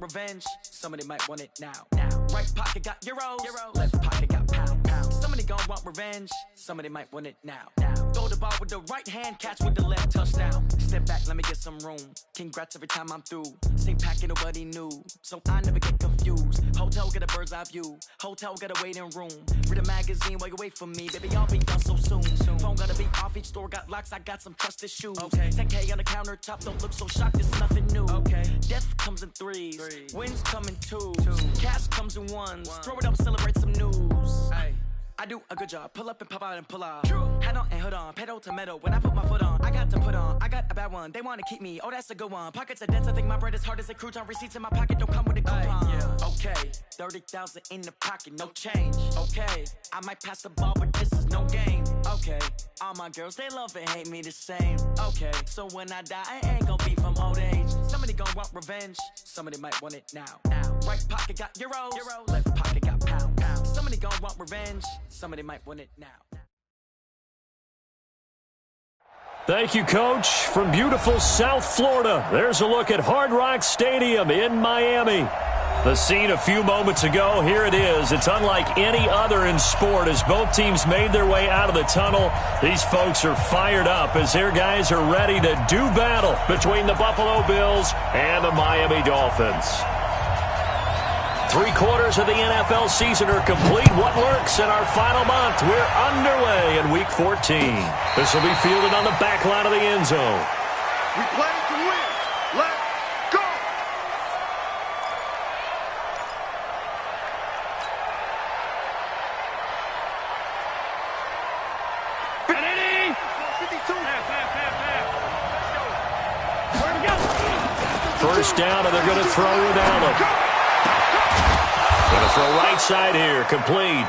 revenge. Somebody might want it now. Right pocket got euros, left pocket got pound. Somebody gon' want revenge. Somebody might want it now. Throw the ball with the right hand, catch with the left, touchdown. Step back, let me get some room. Congrats every time I'm through. Same packet, nobody knew, so I never get confused. Hotel get a bird's eye view. Hotel got a waiting room. Read a magazine while you wait for me, baby. I'll be done so soon. Phone gotta be off, each store got locks. I got some trusted shoes. 10K on the countertop, don't look so shocked. It's nothing new. Death comes in threes. Wins come in twos. Cash comes in ones. Throw it up, celebrate some news. I do a good job. Pull up and pop out and pull out. Head on and hood on. Pedal to metal. When I put my foot on, I got to put on. I got a bad one. They want to keep me. Oh, that's a good one. Pockets are dense. I think my bread is hard as a crouton. Receipts in my pocket don't come with a coupon. Okay, 30,000 in the pocket, no change. Okay, I might pass the ball, but this is no game. Okay, all my girls, they love and hate me the same. Okay, so when I die, I ain't gonna be from old age. Somebody gon' want revenge. Somebody might want it now. Right pocket got euros, left pocket got pound. Somebody gon' want revenge. Somebody might want it now. Thank you, Coach. From beautiful South Florida, there's a look at Hard Rock Stadium in Miami. The scene a few moments ago, here it is. It's unlike any other in sport as both teams made their way out of the tunnel. These folks are fired up as their guys are ready to do battle between the Buffalo Bills and the Miami Dolphins. 3/4 of the NFL season are complete. What works in our final month? We're underway in Week 14. This will be fielded on the back line of the end zone. We play to win. Let's go! Finity! 52. First down, and they're going to throw with Allen. Going to throw right side here, complete.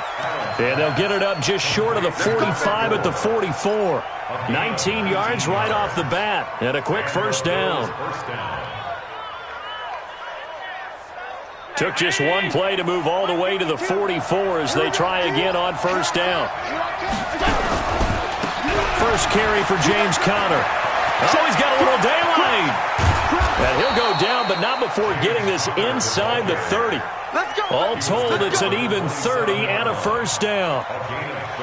And they'll get it up just short of the 45 at the 44. 19 yards right off the bat, and a quick first down. Took just one play to move all the way to the 44 as they try again on first down. First carry for James Conner. Oh, he's got a little daylight. And he'll go down, but not before getting this inside the 30. All told, it's an even 30 and a first down.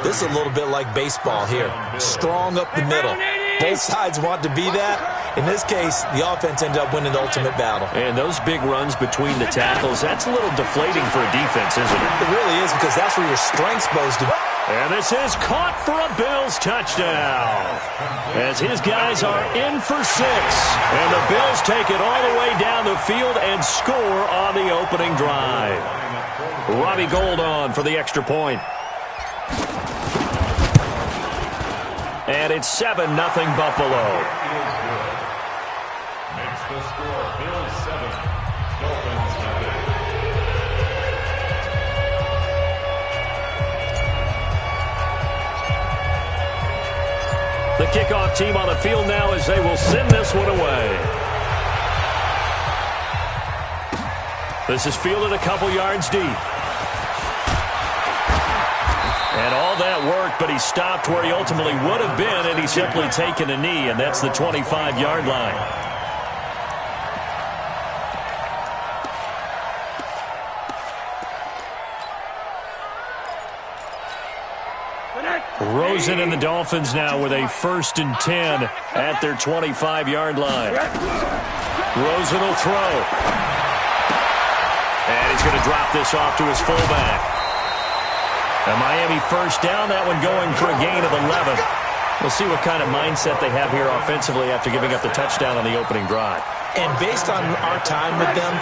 This is a little bit like baseball here. Strong up the middle. Both sides want to be that. In this case, the offense ended up winning the ultimate battle. And those big runs between the tackles, that's a little deflating for a defense, isn't it? It really is, because that's where your strength's supposed to be. And this is caught for a Bills touchdown. As his guys are in for 6. And the Bills take it all the way down the field and score on the opening drive. Robbie Gould on for the extra point. And it's 7-0 Buffalo. Makes the score Bills 7, Dolphins 0. The kickoff team on the field now as they will send this one away. This is fielded a couple yards deep. And all that worked, but he stopped where he ultimately would have been, and he's simply taken a knee, and that's the 25-yard line. Rosen and the Dolphins now with a 1st and 10 at their 25-yard line. Rosen will throw. And he's going to drop this off to his fullback. A Miami first down, that one going for a gain of 11. We'll see what kind of mindset they have here offensively after giving up the touchdown on the opening drive. And based on our time with them,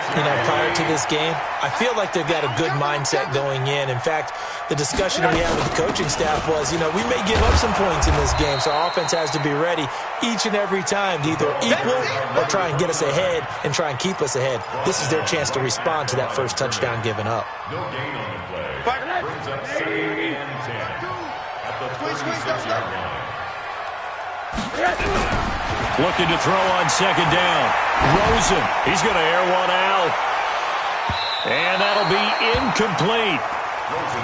prior to this game, I feel like they've got a good mindset going in. In fact, the discussion that we had with the coaching staff was, we may give up some points in this game, so our offense has to be ready each and every time to either equal or try and get us ahead and try and keep us ahead. This is their chance to respond to that first touchdown given up. No gain on the play. Brings up 2nd and 10 at the 26-yard line. Looking to throw on 2nd down. Rosen, he's going to air one out. And that'll be incomplete.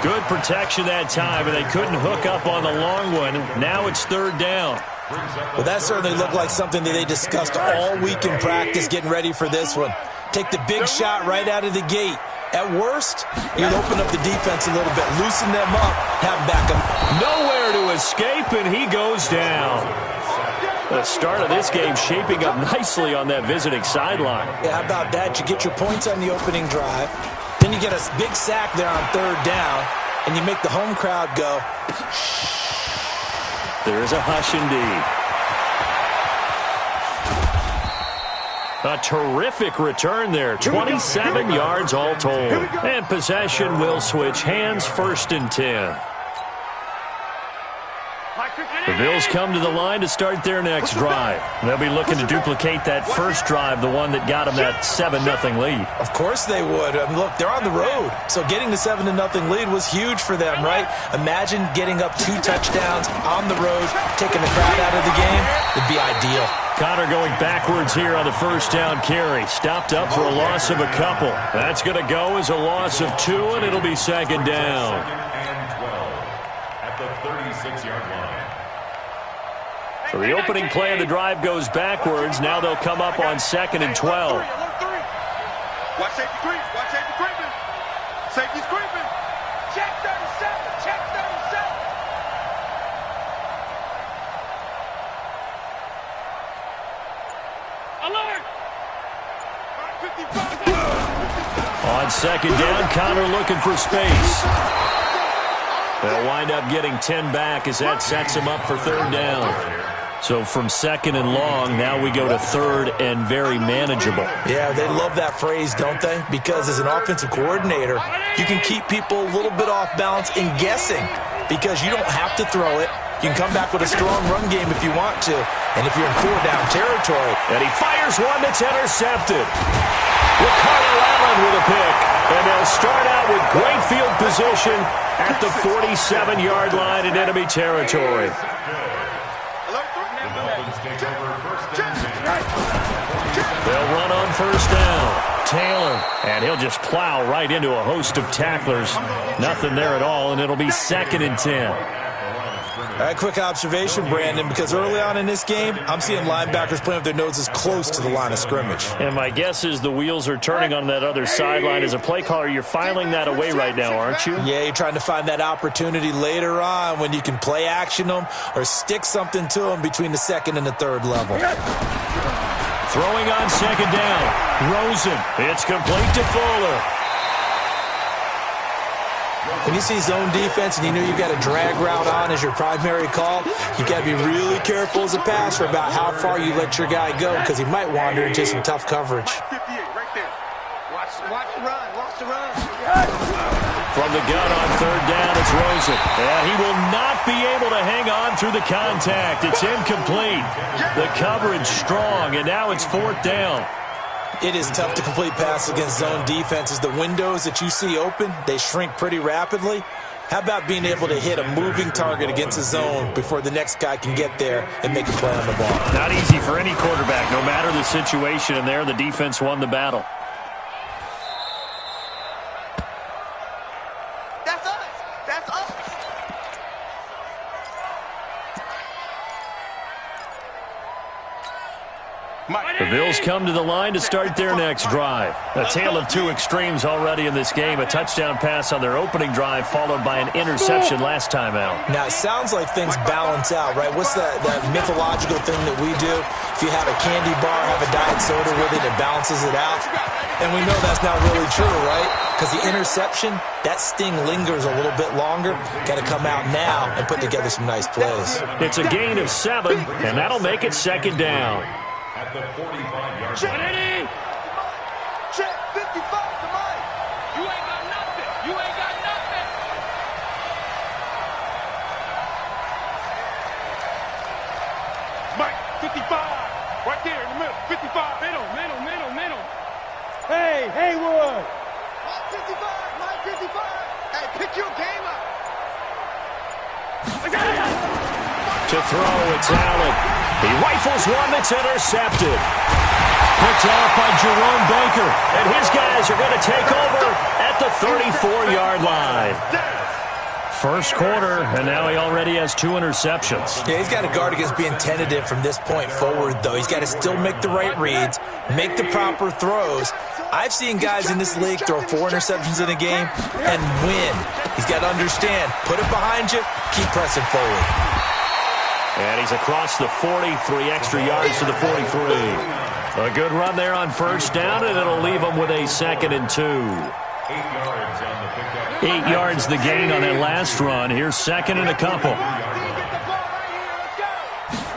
Good protection that time, and they couldn't hook up on the long one. Now it's 3rd down. Well, that certainly looked like something that they discussed all week in practice getting ready for this one. take the big shot right out of the gate. At worst, you'll open up the defense a little bit, loosen them up, have them back up. Nowhere to escape, and he goes down. The start of this game shaping up nicely on that visiting sideline. Yeah, how about that? You get your points on the opening drive. Then you get a big sack there on third down, and you make the home crowd go. There is a hush indeed. A terrific return there. 27 yards all told. And possession will switch hands, 1st and 10. The Bills come to the line to start their next drive. They'll be looking to duplicate that first drive, the one that got them that 7-0 lead. Of course they would. Look, they're on the road, so getting the 7-0 lead was huge for them, right? Imagine getting up 2 touchdowns on the road, taking the crowd out of the game. It'd be ideal. Connor going backwards here on the first down carry. Stopped up for a loss of a couple. That's going to go as a loss of 2, and it'll be 2nd down. 2nd and 12 at the 36-yard line. So the opening play of the drive goes backwards. Now they'll come up on 2nd and 12. Watch safety creep. Watch safety creeping. Safety's creeping. Check 37. Check 37. Alert. 55. On 2nd down, Connor looking for space. They'll wind up getting 10 back as that sets him up for 3rd down. So from 2nd and long, now we go to 3rd and very manageable. Yeah, they love that phrase, don't they? Because as an offensive coordinator, you can keep people a little bit off balance and guessing because you don't have to throw it. You can come back with a strong run game if you want to. And if you're in 4-down territory. And he fires one that's intercepted. Ricardo Allen with a pick. And they'll start out with great field position at the 47-yard line in enemy territory. They'll run on 1st down. Taylor, and he'll just plow right into a host of tacklers. Nothing there at all, and it'll be 2nd and 10. All right, quick observation, Brandon, because early on in this game, I'm seeing linebackers playing with their noses close to the line of scrimmage. And my guess is the wheels are turning on that other sideline. As a play caller, you're filing that away right now, aren't you? Yeah, you're trying to find that opportunity later on when you can play action them or stick something to them between the 2nd and the 3rd level. Throwing on 2nd down. Rosen. It's complete to Fuller. When you see zone defense and you know you've got a drag route on as your primary call, you've got to be really careful as a passer about how far you let your guy go because he might wander into some tough coverage. 58 right there. Watch the run. Watch the run. From the gun on 3rd down, it's Rosen. And he will not be able to hang on through the contact. It's incomplete. The coverage strong, and now it's 4th down. It is tough to complete passes against zone defenses. The windows that you see open, they shrink pretty rapidly. How about being able to hit a moving target against a zone before the next guy can get there and make a play on the ball? Not easy for any quarterback, no matter the situation, and there the defense won the battle. That's us. That's us. The Bills come to the line to start their next drive. A tale of 2 extremes already in this game. A touchdown pass on their opening drive followed by an interception last time out. Now, it sounds like things balance out, right? What's that mythological thing that we do? If you have a candy bar, have a diet soda with it, it balances it out. And we know that's not really true, right? Because the interception, that sting lingers a little bit longer. Got to come out now and put together some nice plays. It's a gain of 7, and that'll make it 2nd down. At the 45-yard Check. line. Check 55 to Mike. You ain't got nothing. You ain't got nothing. Mike, 55. Right there in the middle. 55. Middle. Hey, Haywood. Mike 55. Mike 55. Hey, pick your game up. To throw, it's Allen. He rifles one that's intercepted. Picked off by Jerome Baker. And his guys are going to take over at the 34-yard line. First quarter, and now he already has 2 interceptions. Yeah, he's got to guard against being tentative from this point forward, though. He's got to still make the right reads, make the proper throws. I've seen guys in this league throw 4 interceptions in a game and win. He's got to understand, put it behind you, keep pressing forward. And he's across the 40, 3 extra yards to the 43. A good run there on first down, and it'll leave him with a 2nd and 2. 8 yards the gain on that last run. Here's 2nd and a couple.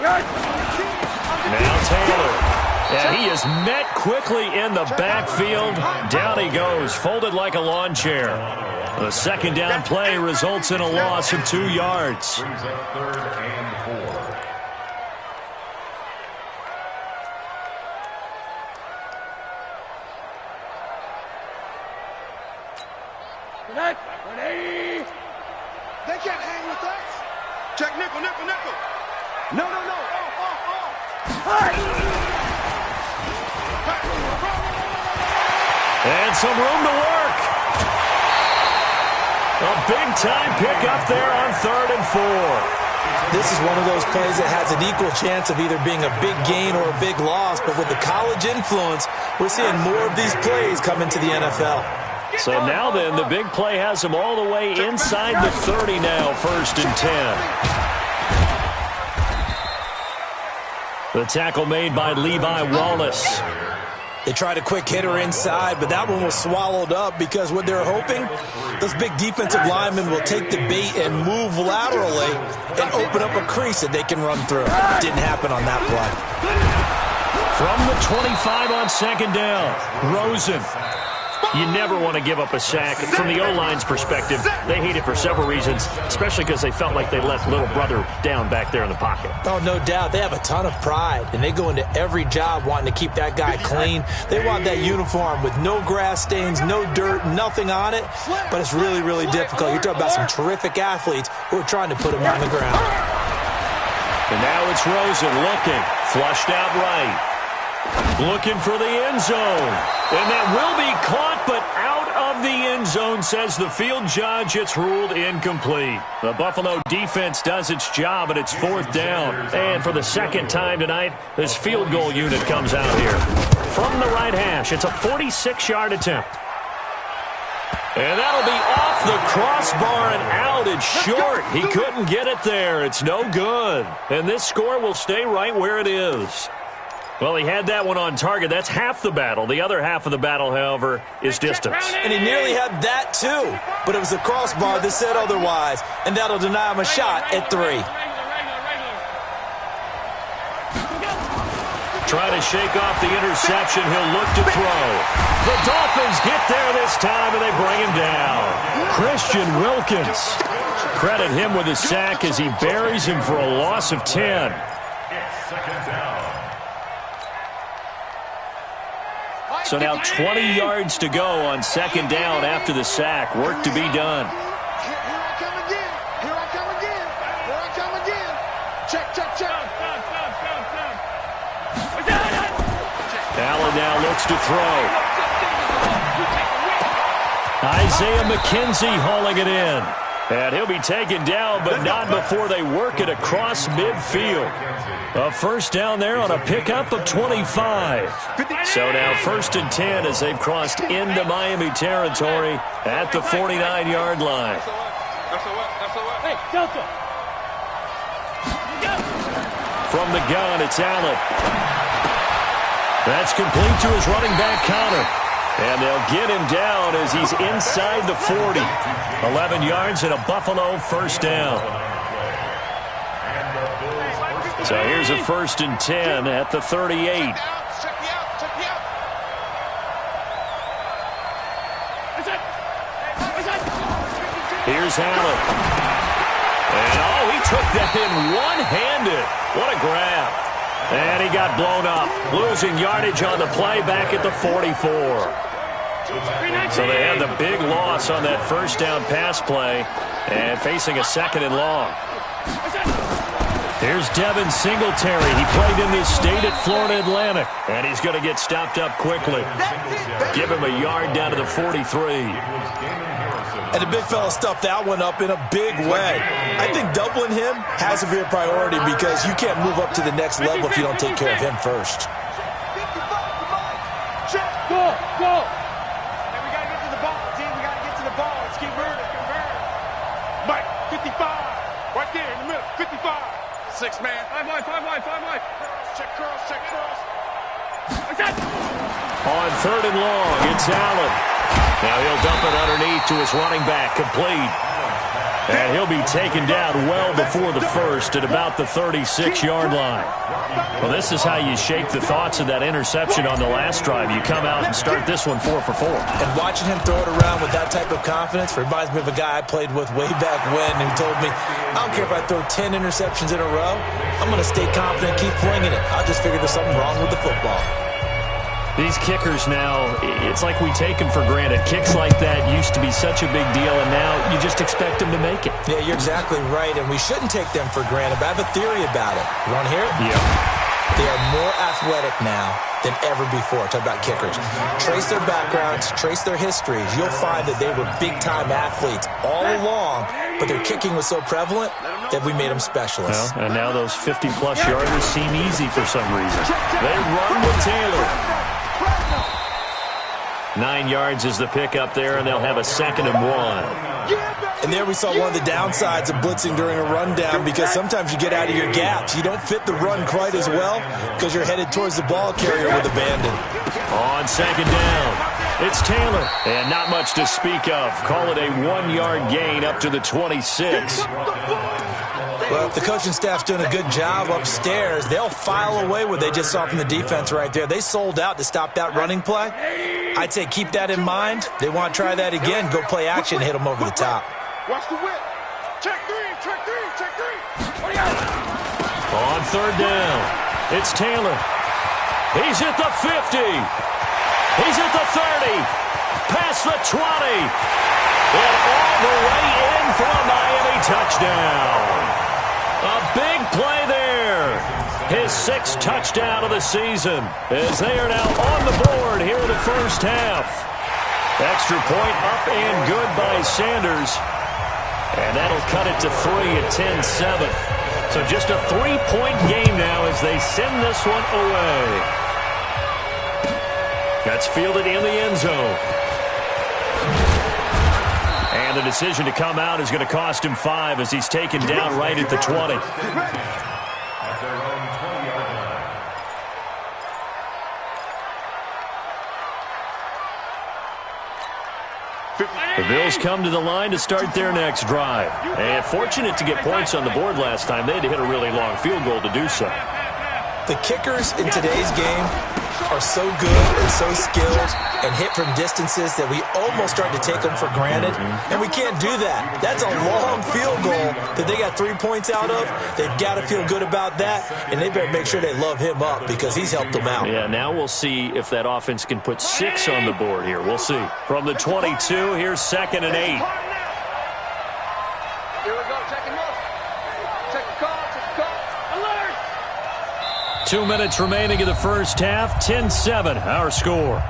Now Taylor. And he is met quickly in the backfield. Down he goes, folded like a lawn chair. The 2nd down play results in a loss of 2 yards. Brings up 3rd and 4. They can't hang with us. Check nickel, nickel, nickel. No. And some room to work. A big-time pickup there on 3rd and 4. This is one of those plays that has an equal chance of either being a big gain or a big loss, but with the college influence, we're seeing more of these plays come into the NFL. So now then, the big play has him all the way inside the 30 now, 1st and 10. The tackle made by Levi Wallace. They tried a quick hitter inside, but that one was swallowed up because what they're hoping, those big defensive linemen will take the bait and move laterally and open up a crease that they can run through. Didn't happen on that play. From the 25 on 2nd down, Rosen. You never want to give up a sack. From the O-line's perspective, they hate it for several reasons, especially because they felt like they let little brother down back there in the pocket. Oh, no doubt. They have a ton of pride, and they go into every job wanting to keep that guy clean. They want that uniform with no grass stains, no dirt, nothing on it, but it's really, really difficult. You're talking about some terrific athletes who are trying to put him on the ground. And now it's Rosen looking, flushed out right. Looking for the end zone. And that will be caught, but out of the end zone, says the field judge. It's ruled incomplete. The Buffalo defense does its job, and it's 4th down. And for the 2nd time tonight, this field goal unit comes out here. From the right hash, it's a 46-yard attempt. And that'll be off the crossbar and out. It's short. He couldn't get it there. It's no good. And this score will stay right where it is. Well, he had that one on target. That's half the battle. The other half of the battle, however, is distance. And he nearly had that, too. But it was the crossbar that said otherwise. And that'll deny him a shot at 3. Trying to shake off the interception. He'll look to throw. The Dolphins get there this time, and they bring him down. Christian Wilkins. Credit him with a sack as he buries him for a loss of 10. It's 2nd down. So now 20 yards to go on 2nd down after the sack. Work to be done. Here I come again. Here I come again. Here I come again. Check. Allen now looks to throw. Isaiah McKenzie hauling it in. And he'll be taken down, but not before they work it across midfield. A 1st down there on a pickup of 25. So now 1st and 10 as they've crossed into Miami territory at the 49-yard line. From the gun, it's Allen. That's complete to his running back counter. And they'll get him down as he's inside the 40. 11 yards and a Buffalo 1st down. So here's a 1st and 10 at the 38. Here's Allen. And, he took that in one-handed. What a grab. And he got blown up, losing yardage on the play back at the 44. So they had the big loss on that 1st down pass play and facing a 2nd and long. Here's Devin Singletary. He played in this state at Florida Atlantic, and he's going to get stopped up quickly. Give him a yard down to the 43. And the big fella stuffed that one up in a big way. I think doubling him has to be a priority because you can't move up to the next level if you don't take care of him first. Go! 6 man. 5 wide. Check cross. On 3rd and long, it's Allen. Now he'll dump it underneath to his running back, complete. And he'll be taken down well before the first at about the 36-yard line. Well, this is how you shake the thoughts of that interception on the last drive. You come out and start this one 4 for 4. And watching him throw it around with that type of confidence reminds me of a guy I played with way back when who told me, I don't care if I throw 10 interceptions in a row, I'm going to stay confident and keep flinging it. I'll just figure there's something wrong with the football. These kickers now, it's like we take them for granted. Kicks like that used to be such a big deal, and now you just expect them to make it. Yeah, you're exactly right, and we shouldn't take them for granted, but I have a theory about it. You want to hear it? Yeah. They are more athletic now than ever before. Talk about kickers. Trace their backgrounds, trace their histories. You'll find that they were big-time athletes all along, but their kicking was so prevalent that we made them specialists. Well, and now those 50-plus yarders seem easy for some reason. They run with Taylor. 9 yards is the pickup there, and they'll have a 2nd and 1. And there we saw one of the downsides of blitzing during a rundown, because sometimes you get out of your gaps. You don't fit the run quite as well because you're headed towards the ball carrier with abandon. On 2nd down, it's Taylor. And not much to speak of. Call it a 1-yard gain up to the 26. Well, if the coaching staff's doing a good job upstairs, they'll file away what they just saw from the defense right there. They sold out to stop that running play. I'd say keep that in mind. They want to try that again. Go play action, hit them over the top. Watch the whip. Check three. On 3rd down, it's Taylor. He's at the 50. He's at the 30. Past the 20. And all the way in for a Miami touchdown. A big play there. His 6th touchdown of the season, as they are now on the board here in the first half. Extra point up and good by Sanders. And that'll cut it to 3 at 10-7. So just a 3-point game now as they send this one away. That's fielded in the end zone. And the decision to come out is going to cost him 5 as he's taken down right at the 20. The Bills come to the line to start their next drive. And fortunate to get points on the board last time. They had to hit a really long field goal to do so. The kickers in today's game are so good and so skilled and hit from distances that we almost start to take them for granted, and we can't do that. That's a long field goal that they got 3 points out of. They've got to feel good about that, and they better make sure they love him up because he's helped them out. Yeah, now we'll see if that offense can put 6 on the board here. We'll see. From the 22, here's 2nd and 8. Here we go. Check him up. Check the call. Alert! 2 minutes remaining in the first half. 10-7, our score.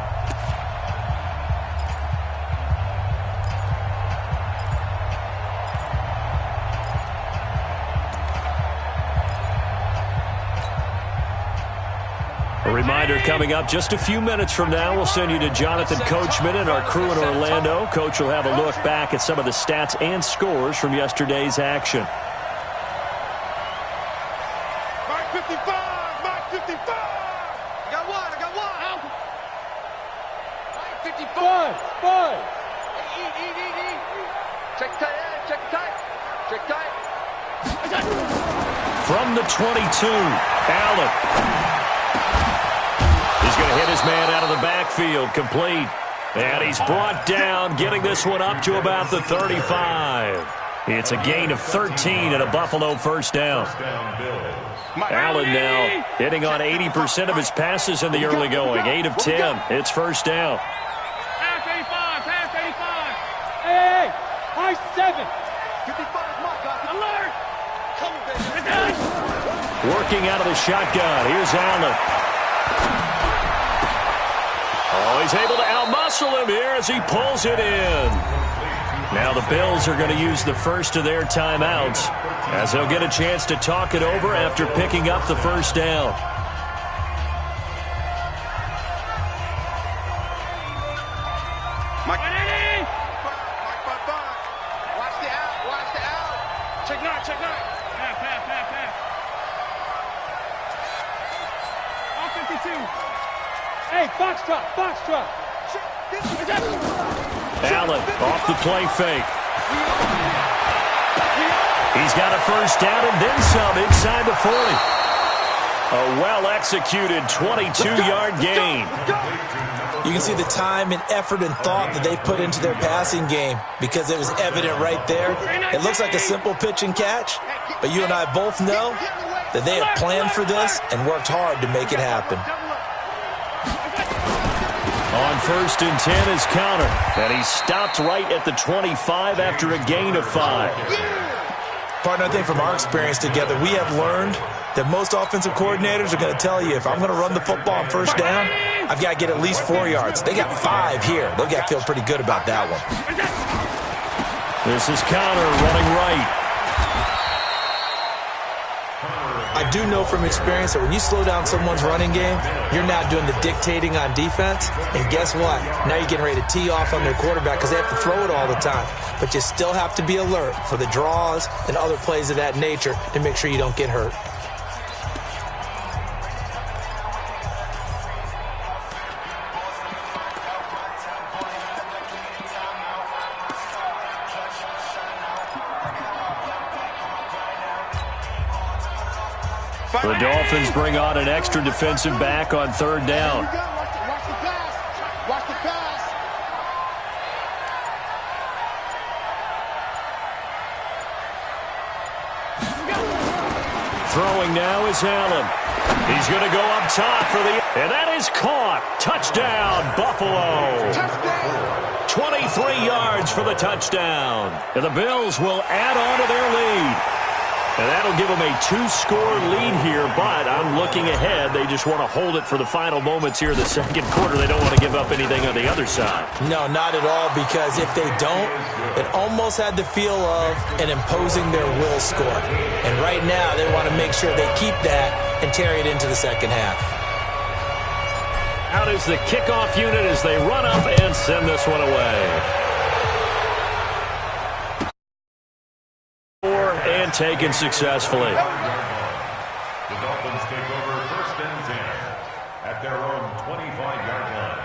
A reminder coming up just a few minutes from now, we'll send you to Jonathan Coachman and our crew in Orlando. Coach will have a look back at some of the stats and scores from yesterday's action. Mark 55. I got one. Mark 55. Five. Eat. Check tight. From the 22, Allen. He's going to hit his man out of the backfield, complete. And he's brought down, getting this one up to about the 35. It's a gain of 13 and a Buffalo first down. Allen now hitting on 80% of his passes in the early going. 8 of 10. It's first down. Pass 85. Hey. High 7. 55 mark. Alert. Come on, Working out of the shotgun. Here's Allen. Oh, he's able to outmuscle him here as he pulls it in. Now the Bills are going to use the first of their timeouts as they'll get a chance to talk it over after picking up the first down. Mike. Watch the out. Check nine. Pass. Hey, box truck, box truck. Allen off the play fake. He's got a first down and then some inside the 40. A well-executed 22-yard gain. You can see the time and effort and thought that they put into their passing game because it was evident right there. It looks like a simple pitch and catch, but you and I both know that they have planned for this and worked hard to make it happen. On 1st and 10 is Counter, and he stopped right at the 25 after a gain of 5. Partner, I think from our experience together, we have learned that most offensive coordinators are going to tell you, if I'm going to run the football on first down, I've got to get at least 4 yards. They got 5 here. They've got to feel pretty good about that one. This is Counter running right. I do know from experience that when you slow down someone's running game, you're now doing the dictating on defense. And guess what? Now you're getting ready to tee off on their quarterback because they have to throw it all the time. But you still have to be alert for the draws and other plays of that nature to make sure you don't get hurt. The Dolphins bring on an extra defensive back on 3rd down. Watch the pass. Watch the pass. Throwing now is Allen. He's going to go up top for the... And that is caught. Touchdown, Buffalo. 23 yards for the touchdown. And the Bills will add on to their lead. And that'll give them a 2-score lead here, but I'm looking ahead. They just want to hold it for the final moments here in the second quarter. They don't want to give up anything on the other side. No, not at all, because if they don't, it almost had the feel of an imposing their will score. And right now, they want to make sure they keep that and carry it into the second half. Out is the kickoff unit as they run up and send this one away. And taken successfully. The Dolphins take over 1st and 10 at their own 25-yard line.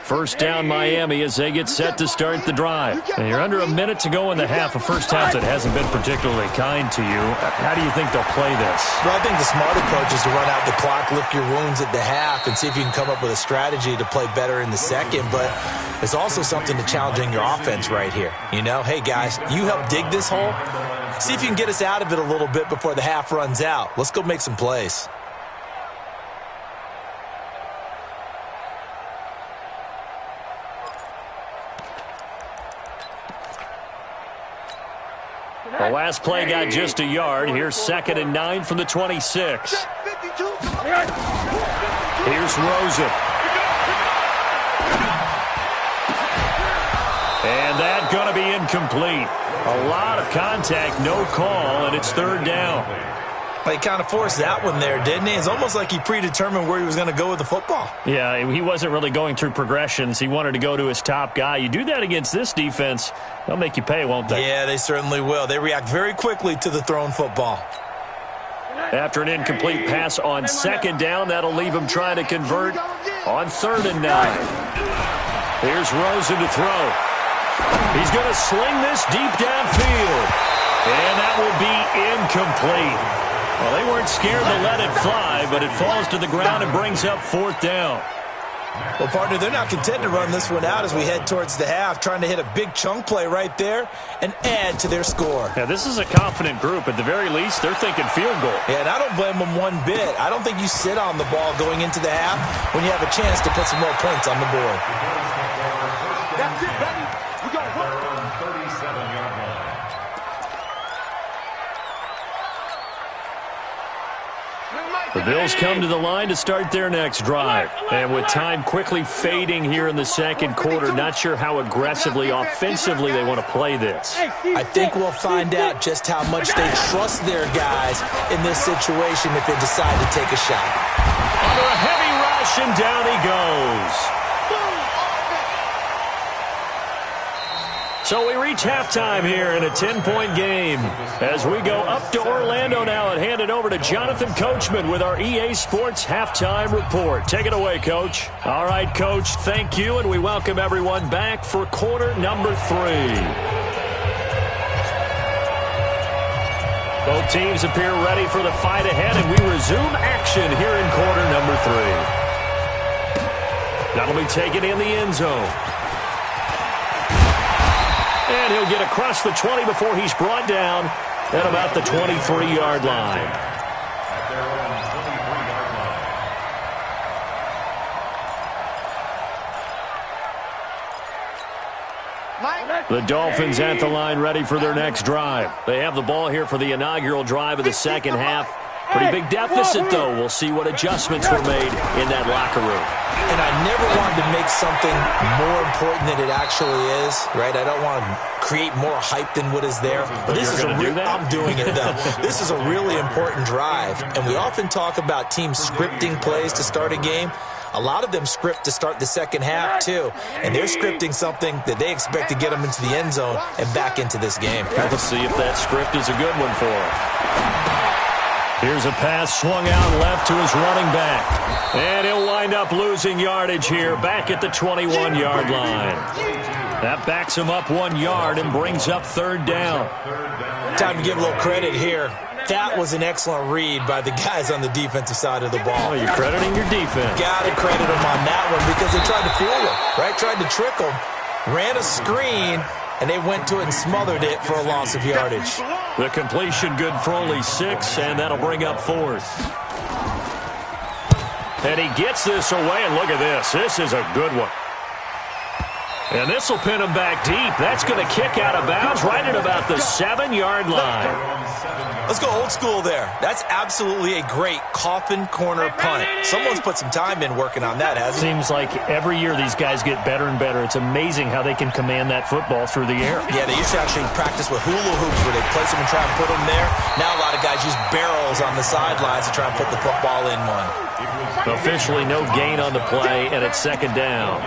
First down Miami as they get set to start the drive. And you're under a minute to go in the half. A first half that hasn't been particularly kind to you. How do you think they'll play this? Well, I think the smart approach is to run out the clock, lick your wounds at the half, and see if you can come up with a strategy to play better in the second. But there's also something to challenging your offense right here. You know, hey, guys, you help dig this hole. See if you can get us out of it a little bit before the half runs out. Let's go make some plays. The last play got just a yard. Here's 2nd and 9 from the 26. Here's Rosen. And that's going to be incomplete. A lot of contact, no call, and it's 3rd down. He kind of forced that one there, didn't he? It's almost like he predetermined where he was going to go with the football. Yeah, he wasn't really going through progressions. He wanted to go to his top guy. You do that against this defense, they'll make you pay, won't they? Yeah, they certainly will. They react very quickly to the thrown football. After an incomplete pass on 2nd down, that'll leave him trying to convert on 3rd and 9. Here's Rosen to throw. He's going to sling this deep downfield. And that will be incomplete. Well, they weren't scared to let it fly, but it falls to the ground and brings up 4th down. Well, partner, they're not content to run this one out as we head towards the half, trying to hit a big chunk play right there and add to their score. Yeah, this is a confident group. At the very least, they're thinking field goal. Yeah, and I don't blame them one bit. I don't think you sit on the ball going into the half when you have a chance to put some more points on the board. That's it, baby. We got one. 37-yard line. The Bills come to the line to start their next drive. And with time quickly fading here in the second quarter, not sure how aggressively, offensively they want to play this. I think we'll find out just how much they trust their guys in this situation if they decide to take a shot. Under a heavy rush, and down he goes. So we reach halftime here in a 10-point game as we go up to Orlando now and hand it over to Jonathan Coachman with our EA Sports Halftime Report. Take it away, Coach. All right, Coach, thank you, and we welcome everyone back for quarter number 3. Both teams appear ready for the fight ahead, and we resume action here in quarter number 3. That'll be taken in the end zone. And he'll get across the 20 before he's brought down at about the 23-yard line. At their own 23-yard line. The Dolphins at the line ready for their next drive. They have the ball here for the inaugural drive of the second half. Pretty big deficit, though. We'll see what adjustments were made in that locker room. And I never wanted to make something more important than it actually is, right? I don't want to create more hype than what is there. But this is I'm doing it, though. This is a really important drive. And we often talk about teams scripting plays to start a game. A lot of them script to start the second half, too. And they're scripting something that they expect to get them into the end zone and back into this game. We'll see if that script is a good one for them. Here's a pass swung out left to his running back. And he'll wind up losing yardage here back at the 21-yard line. That backs him up 1 yard and brings up third down. Time to give a little credit here. That was an excellent read by the guys on the defensive side of the ball. Oh, you're crediting your defense. Got to credit them on that one because they tried to fool him, right? Tried to trick him. Ran a screen, and they went to it and smothered it for a loss of yardage. The completion good for only 6, and that'll bring up fourth. And he gets this away, and look at this. This is a good one. And this will pin him back deep. That's going to kick out of bounds right at about the 7-yard line. Let's go old school there. That's absolutely a great coffin corner punt. Someone's put some time in working on that, hasn't it? Seems like every year these guys get better and better. It's amazing how they can command that football through the air. Yeah, they used to actually practice with hula hoops where they place them and try and put them there. Now a lot of guys use barrels on the sidelines to try and put the football in one. Officially no gain on the play, and it's second down.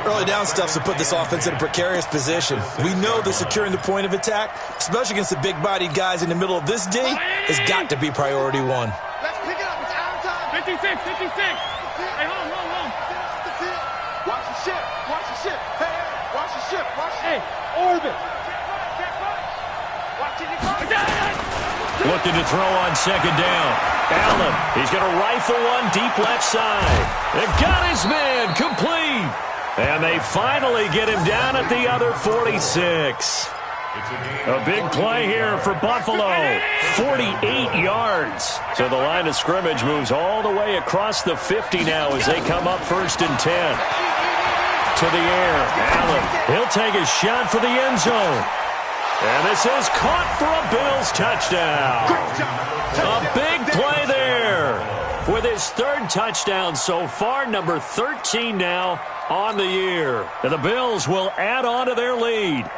Early down stuff to put this offense in a precarious position. We know that securing the point of attack, especially against the big-bodied guys in the middle of this D, has got to be priority 1. Let's pick it up. It's our time. 56. Hey, hold on. Watch the ship. Hey, watch the ship. Hey, orbit. Watch it. Looking to throw on second down. Allen, he's going to rifle one deep left side. They've got his man complete. And they finally get him down at the other 46. A big play here for Buffalo. 48 yards. So the line of scrimmage moves all the way across the 50 now as they come up 1st and 10. To the air. Allen, he'll take a shot for the end zone. And this is caught for a Bills touchdown. A big play there. With his 3rd touchdown so far, number 13 now on the year. And the Bills will add on to their lead.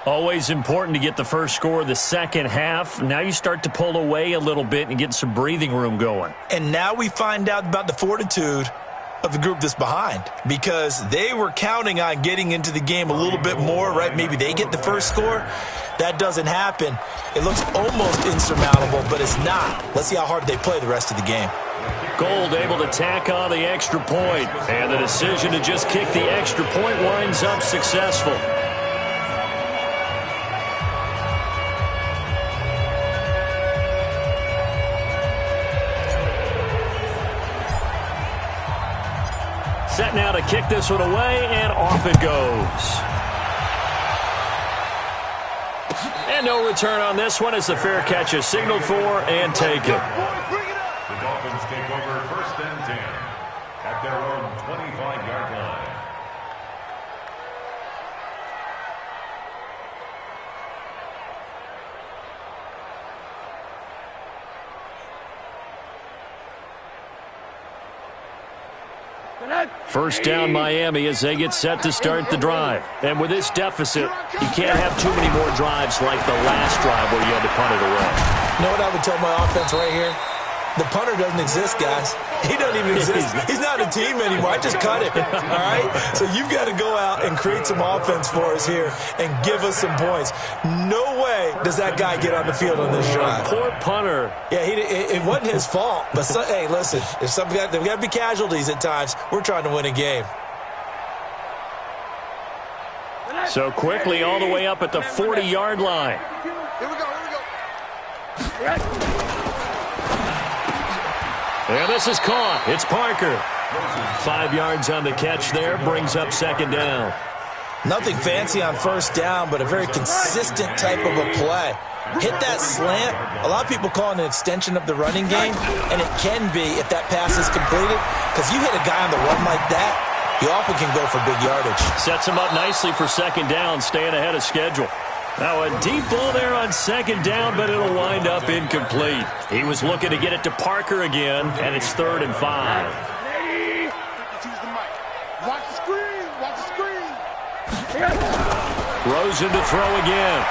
Always important to get the first score of the second half. Now you start to pull away a little bit and get some breathing room going. And now we find out about the fortitude of the group that's behind, because they were counting on getting into the game a little bit more, right? Maybe they get the first score. That doesn't happen. It looks almost insurmountable, but it's not. Let's see how hard they play the rest of the game. Gold able to tack on the extra point, and the decision to just kick the extra point winds up successful. Set now to kick this one away, and off it goes. And no return on this one as the fair catch is signaled for and taken. The Dolphins take over 1st and 10 at their own 25-yard line. First down Miami as they get set to start the drive. And with this deficit, you can't have too many more drives like the last drive where you had to punt it away. You know what I would tell my offense right here? The punter doesn't exist, guys. He doesn't even exist. He's not a team anymore. I just cut him, all right? So you've got to go out and create some offense for us here and give us some points. No way does that guy get on the field on this drive. Poor punter. Yeah, it wasn't his fault. But, hey, listen, there's got to be casualties at times. We're trying to win a game. So quickly all the way up at the 40-yard line. Here we go. And this is caught. It's Parker. 5 yards on the catch there. Brings up second down. Nothing fancy on first down, but a very consistent type of a play. Hit that slant. A lot of people call it an extension of the running game, and it can be if that pass is completed, because you hit a guy on the run like that, you often can go for big yardage. Sets him up nicely for second down, staying ahead of schedule. Now a deep ball there on second down, but it'll wind up incomplete. He was looking to get it to Parker again, and it's 3rd and 5. Watch the screen. Watch the screen. Rosen to throw again.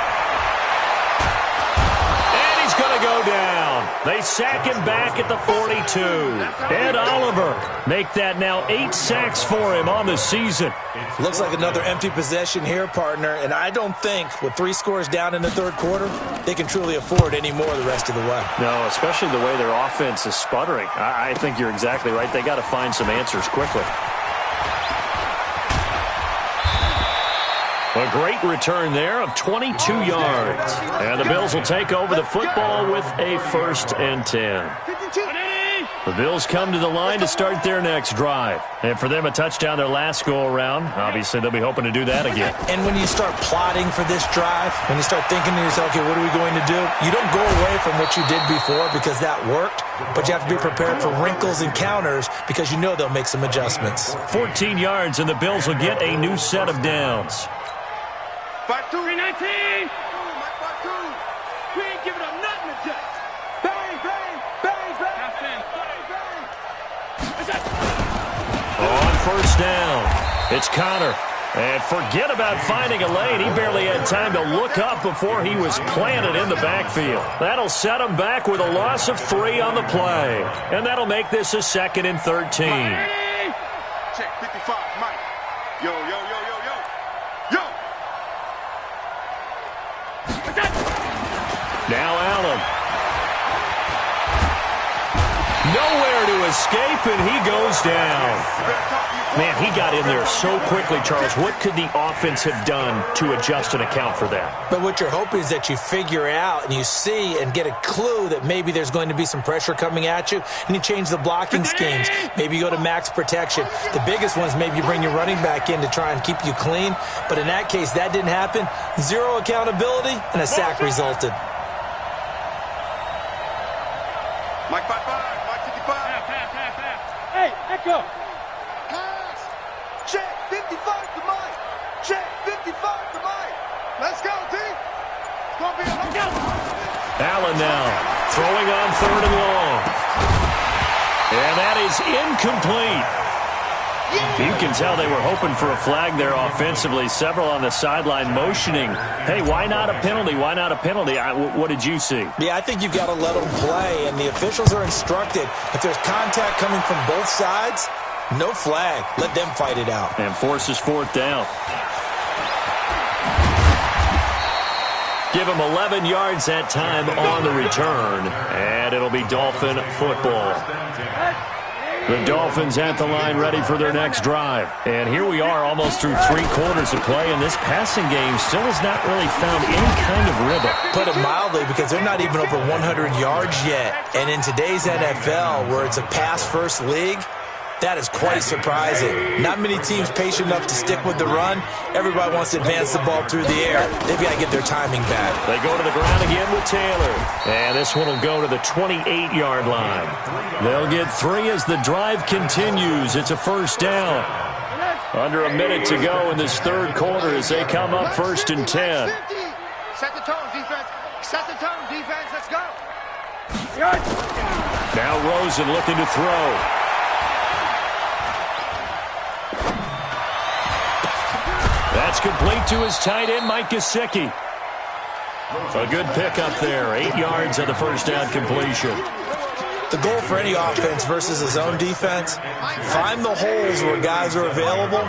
And he's going to go down. They sack him back at the 42. Ed Oliver make that now 8 sacks for him on the season. Looks like another empty possession here, partner, and I don't think with 3 scores down in the third quarter, they can truly afford any more the rest of the way. No, especially the way their offense is sputtering. I think you're exactly right. They got to find some answers quickly. A great return there of 22 yards. And the Bills will take over the football with a 1st and 10. The Bills come to the line to start their next drive. And for them, a touchdown their last go-around. Obviously, they'll be hoping to do that again. And when you start plotting for this drive, when you start thinking to yourself, okay, what are we going to do? You don't go away from what you did before because that worked, but you have to be prepared for wrinkles and counters because you know they'll make some adjustments. 14 yards, and the Bills will get a new set of downs. 5-2, 319. We ain't giving up nothing to Jets. Bang, bang, bang, bang, bang, bang. On first down, it's Connor. And forget about finding a lane. He barely had time to look up before he was planted in the backfield. That'll set him back with a loss of 3 on the play. And that'll make this a 2nd and 13. Check 55, Mike. Yo, yo, yo, yo, yo. Yo. Now Allen. Nowhere to escape, and he goes down. Man, he got in there so quickly, Charles. What could the offense have done to adjust and account for that? But what you're hoping is that you figure out and you see and get a clue that maybe there's going to be some pressure coming at you, and you change the blocking schemes. Maybe you go to max protection. The biggest one is maybe you bring your running back in to try and keep you clean. But in that case, that didn't happen. 0 accountability, and a sack resulted. Mike 55, Mike 55. Hey, echo. Pass. Check 55 to Mike. Check 55 to Mike. Let's go, team. It's going to be a lookout. Allen now throwing on 3rd and long. And that is incomplete. You can tell they were hoping for a flag there offensively. Several on the sideline motioning, hey, why not a penalty? Why not a penalty? What did you see? Yeah, I think you've got to let them play, and the officials are instructed. If there's contact coming from both sides, no flag. Let them fight it out. And forces 4th down. Give him 11 yards that time on the return, and it'll be Dolphin football. The Dolphins at the line ready for their next drive. And here we are almost through 3 quarters of play, and this passing game still has not really found any kind of rhythm. Put it mildly, because they're not even over 100 yards yet. And in today's NFL, where it's a pass-first league, that is quite surprising. Not many teams patient enough to stick with the run. Everybody wants to advance the ball through the air. They've got to get their timing back. They go to the ground again with Taylor. And this one will go to the 28-yard line. They'll get 3 as the drive continues. It's a 1st down. Under a minute to go in this 3rd quarter as they come up 1st and 10. Set the tone, defense. Set the tone, defense. Let's go. Now Rosen looking to throw. That's complete to his tight end, Mike Gesicki. A good pickup there. 8 yards on the 1st down completion. The goal for any offense versus his own defense, find the holes where guys are available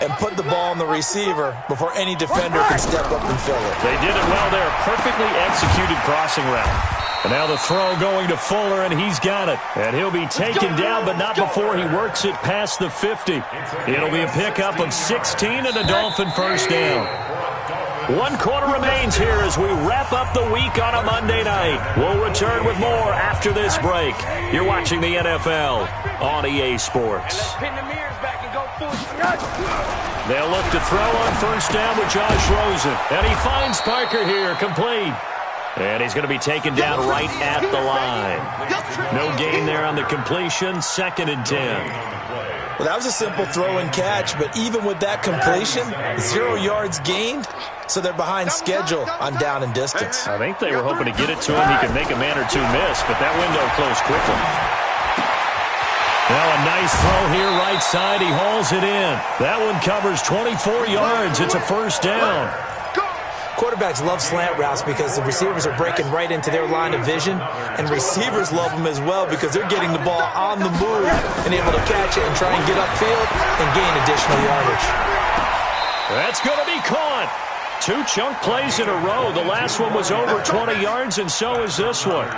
and put the ball on the receiver before any defender can step up and fill it. They did it well there. Perfectly executed crossing route. And now the throw going to Fuller, and he's got it. And he'll be taken down, but not before he works it past the 50. It'll be a pickup of 16 and a Dolphin first down. 1 quarter remains here as we wrap up the week on a Monday night. We'll return with more after this break. You're watching the NFL on EA Sports. They'll look to throw on first down with Josh Rosen. And he finds Parker here, complete. And he's going to be taken down right at the line. No gain there on the completion, 2nd and 10. Well, that was a simple throw and catch, but even with that completion, 0 yards gained, so they're behind schedule on down and distance. I think they were hoping to get it to him. He could make a man or two miss, but that window closed quickly. Now a nice throw here, right side. He hauls it in. That one covers 24 yards. It's a first down. Quarterbacks love slant routes because the receivers are breaking right into their line of vision, and receivers love them as well because they're getting the ball on the move and able to catch it and try and get upfield and gain additional yardage. That's going to be caught. 2 chunk plays in a row. The last one was over 20 yards, and so is this one.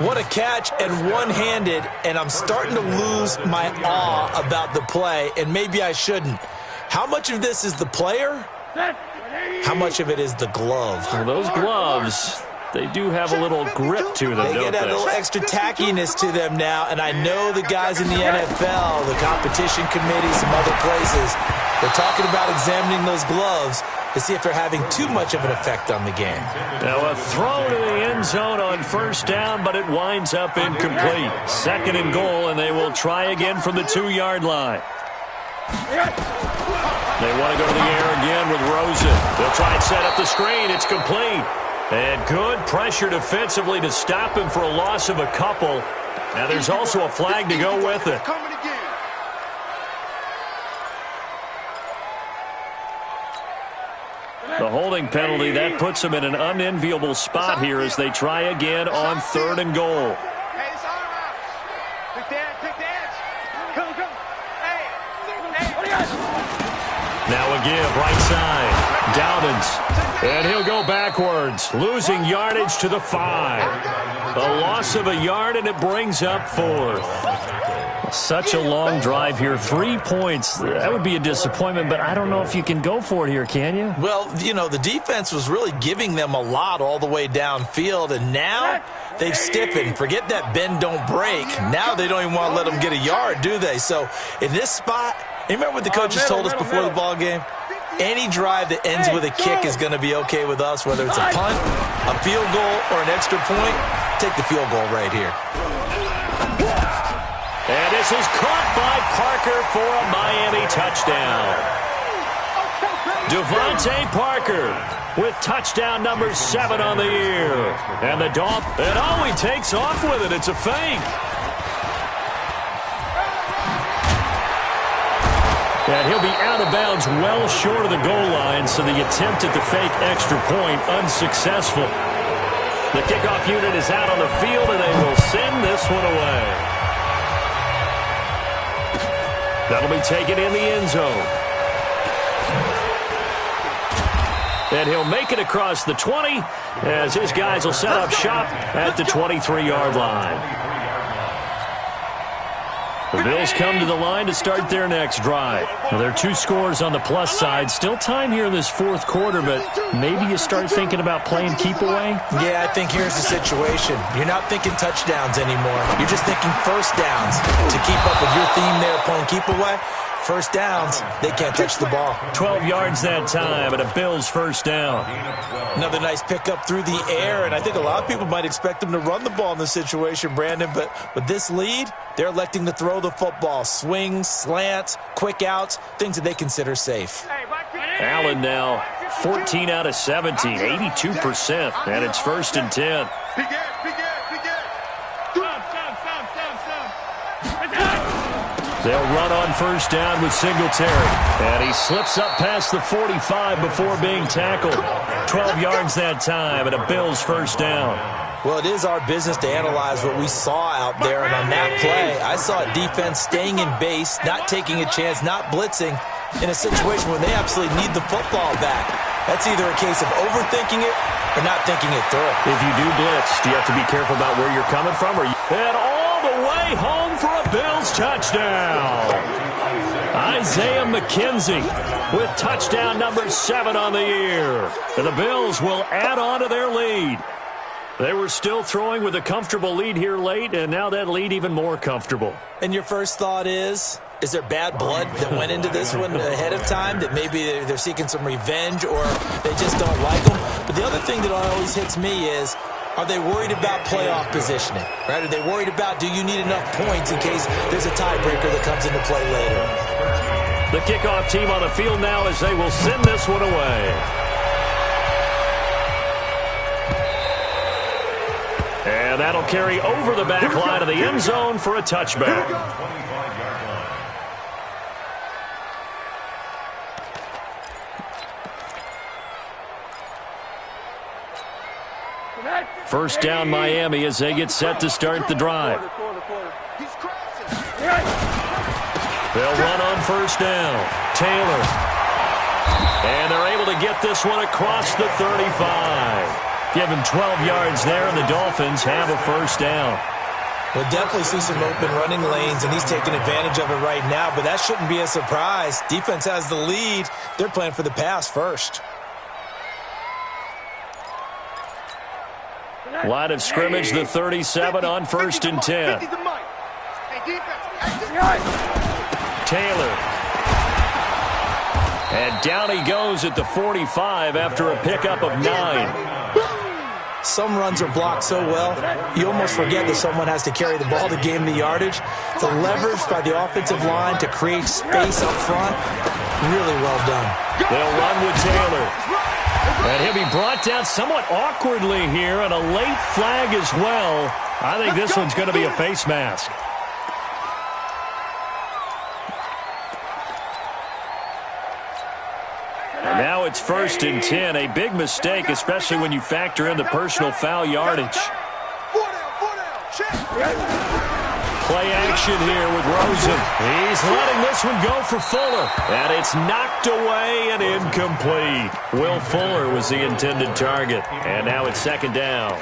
What a catch, and one-handed, and I'm starting to lose my awe about the play, and maybe I shouldn't. How much of this is the player? How much of it is the glove? Well, those gloves, they do have a little grip to them, don't they? They get a little extra tackiness to them now, and I know the guys in the NFL, the competition committee, some other places, they're talking about examining those gloves to see if they're having too much of an effect on the game. Now a throw to the end zone on first down, but it winds up incomplete. 2nd and goal, and they will try again from the 2-yard line. They want to go to the air again with Rosen. They'll try and set up the screen. It's complete. And good pressure defensively to stop him for a loss of a couple. Now there's also a flag to go with it. The holding penalty, that puts them in an unenviable spot here as they try again on 3rd and goal. Now a give, right side. Dowdens. And he'll go backwards, losing yardage to the 5. A loss of a yard, and it brings up 4th. Such a long drive here. 3 points. That would be a disappointment, but I don't know if you can go for it here, can you? Well, you know, the defense was really giving them a lot all the way downfield, and now they've stiffened. Forget that bend, don't break. Now they don't even want to let them get a yard, do they? So in this spot, you remember what the coaches told us before the ball game? Any drive that ends with a kick is going to be okay with us, whether it's a punt, a field goal, or an extra point. Take the field goal right here. And this is caught by Parker for a Miami touchdown. Devontae Parker with touchdown number 7 on the year. And the Dolphins, and oh, he takes off with it. It's a fake. And he'll be out of bounds well short of the goal line, so the attempt at the fake extra point unsuccessful. The kickoff unit is out on the field, and they will send this one away. That'll be taken in the end zone. And he'll make it across the 20 as his guys will set up shop at the 23-yard line. The Bills come to the line to start their next drive. Well, there are 2 scores on the plus side. Still time here in this 4th quarter, but maybe you start thinking about playing keep away? Yeah, I think here's the situation. You're not thinking touchdowns anymore. You're just thinking first downs. To keep up with your theme there, playing keep away, first downs, they can't touch the ball. 12 yards that time, and a Bills first down. Another nice pickup through the air, and I think a lot of people might expect them to run the ball in this situation, Brandon, but with this lead, they're electing to throw the football. Swings, slants, quick outs, things that they consider safe. Allen now 14 out of 17, 82%, and it's 1st and 10. They'll run on first down with Singletary. And he slips up past the 45 before being tackled. 12 yards that time, and a Bills first down. Well, it is our business to analyze what we saw out there, and on that play, I saw a defense staying in base, not taking a chance, not blitzing, in a situation where they absolutely need the football back. That's either a case of overthinking it or not thinking it through. If you do blitz, do you have to be careful about where you're coming from? And all the way home for a Bills touchdown. Isaiah McKenzie with touchdown number 7 on the year. And the Bills will add on to their lead. They were still throwing with a comfortable lead here late, and now that lead even more comfortable. And your first thought is there bad blood that went into this one ahead of time, that maybe they're seeking some revenge or they just don't like them? But the other thing that always hits me is, are they worried about playoff positioning? Right? Are they worried about, do you need enough points in case there's a tiebreaker that comes into play later? The kickoff team on the field now as they will send this one away. And that'll carry over the back line of the end zone for a touchback. First down Miami as they get set to start the drive. They'll run on first down. Taylor. And they're able to get this one across the 35. Give him 12 yards there, and the Dolphins have a first down. We'll definitely see some open running lanes, and he's taking advantage of it right now, but that shouldn't be a surprise. Defense has the lead. They're playing for the pass first. Line of scrimmage, the 37 on first and 10. Taylor. And down he goes at the 45 after a pickup of 9. Some runs are blocked so well, you almost forget that someone has to carry the ball to gain the yardage. The leverage by the offensive line to create space up front, really well done. They'll run with Taylor. And he'll be brought down somewhat awkwardly here, and a late flag as well. I think this one's going to be a face mask. And now it's first and 10. A big mistake, especially when you factor in the personal foul yardage. Play action here with Rosen. He's letting this one go for Fuller. And it's knocked away and incomplete. Will Fuller was the intended target. And now it's second down.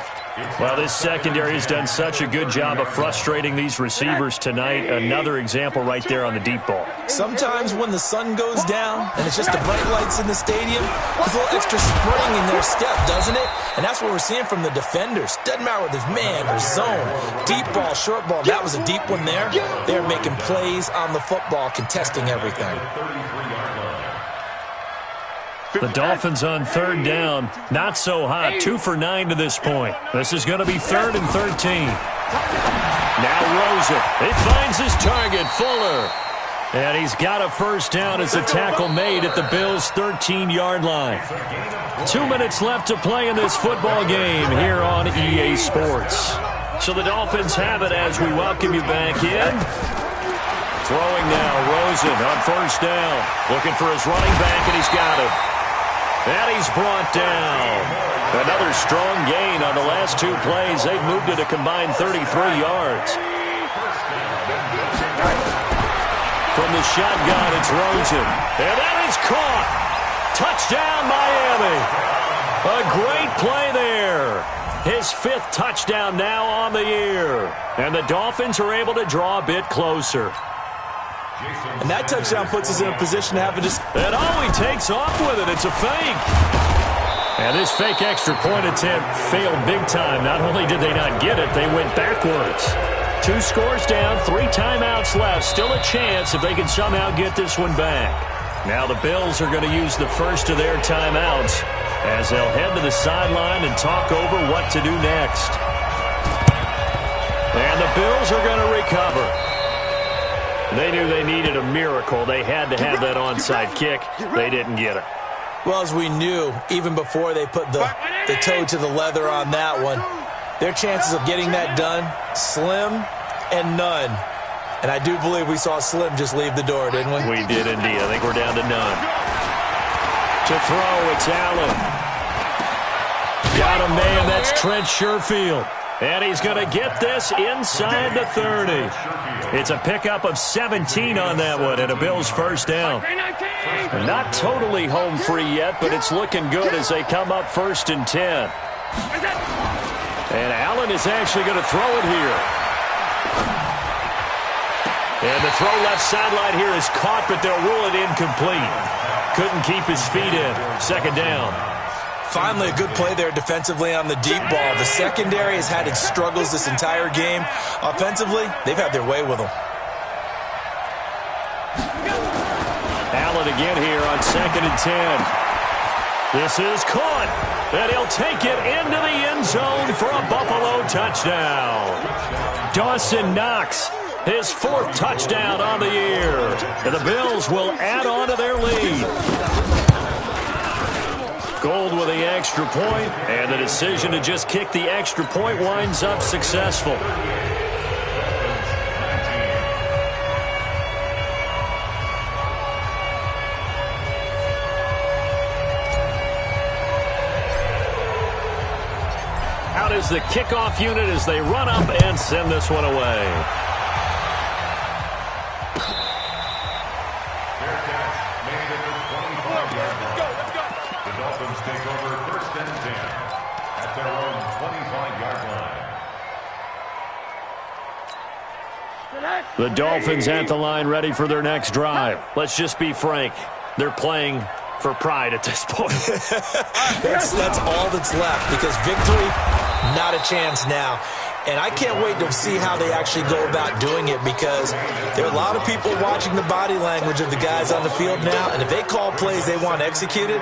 Well, this secondary has done such a good job of frustrating these receivers tonight. Another example right there on the deep ball. Sometimes when the sun goes down and it's just the bright lights in the stadium, there's a little extra spring in their step, doesn't it? And that's what we're seeing from the defenders. Doesn't matter whether it's man or zone, deep ball, short ball. That was a deep one there. They're making plays on the football, contesting everything. The Dolphins on third down. Not so hot. 2 for 9 to this point. This is going to be 3rd and 13. Now Rosen. He finds his target, Fuller. And he's got a first down as the tackle made at the Bills' 13-yard line. 2 minutes left to play in this football game here on EA Sports. So the Dolphins have it as we welcome you back in. Throwing now, Rosen on first down. Looking for his running back, and he's got him. And he's brought down. Another strong gain on the last 2 plays. They've moved it a combined 33 yards. From the shotgun, it's Rosen. And that is caught. Touchdown, Miami. A great play there. His 5th touchdown now on the year. And the Dolphins are able to draw a bit closer. And that touchdown puts us in a position to have a And he takes off with it. It's a fake. And this fake extra point attempt failed big time. Not only did they not get it, they went backwards. 2 scores down, 3 timeouts left. Still a chance if they can somehow get this one back. Now the Bills are going to use the first of their timeouts as they'll head to the sideline and talk over what to do next. And the Bills are going to recover. They knew they needed a miracle. They had to have that onside kick. They didn't get it. Well, as we knew, even before they put the toe to the leather on that one, their chances of getting that done, slim and none. And I do believe we saw Slim just leave the door, didn't we? We did indeed. I think we're down to none. To throw, it's Allen. Got a man, that's Trent Sherfield. And he's going to get this inside the 30. It's a pickup of 17 on that one, and a Bills first down. Not totally home free yet, but it's looking good as they come up 1st and 10. And Allen is actually going to throw it here. And the throw left sideline here is caught, but they'll rule it incomplete. Couldn't keep his feet in. 2nd down. Finally, a good play there defensively on the deep ball. The secondary has had its struggles this entire game. Offensively, they've had their way with them. Allen again here on 2nd and 10. This is caught, and he'll take it into the end zone for a Buffalo touchdown. Dawson Knox, his 4th touchdown on the year. And the Bills will add on to their lead. Gold with the extra point, and the decision to just kick the extra point winds up successful. Out is the kickoff unit as they run up and send this one away. Take over 1st and 10 at their own 25-yard line. The Dolphins at the line, ready for their next drive. Let's just be frank. They're playing for pride at this point. That's all that's left, because victory, not a chance now. And I can't wait to see how they actually go about doing it, because there are a lot of people watching the body language of the guys on the field now, and if they call plays they want executed,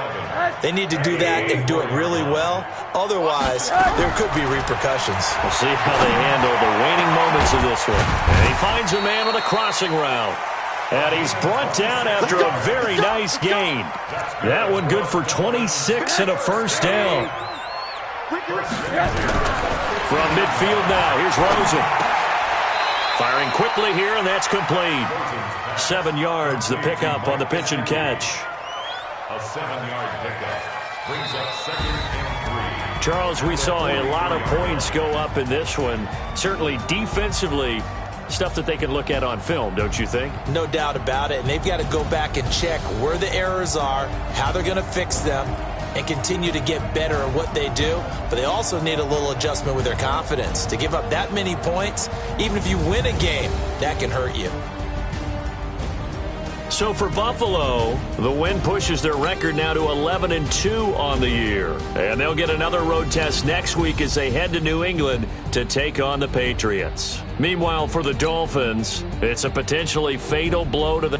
they need to do that and do it really well. Otherwise, there could be repercussions. We'll see how they handle the waning moments of this one. And he finds a man on the crossing route. And he's brought down after a very nice gain. That one good for 26 and a 1st down. From midfield now, here's Rosen. Firing quickly here, and that's complete. 7 yards, the pickup on the pitch and catch. A 7-yard pickup brings up 2nd and 3. Charles, we saw a lot of points go up in this one. Certainly defensively, stuff that they can look at on film, don't you think? No doubt about it, and they've got to go back and check where the errors are, how they're going to fix them, and continue to get better at what they do. But they also need a little adjustment with their confidence. To give up that many points, even if you win a game, that can hurt you. So for Buffalo, the win pushes their record now to 11-2 on the year. And they'll get another road test next week as they head to New England to take on the Patriots. Meanwhile, for the Dolphins, it's a potentially fatal blow to the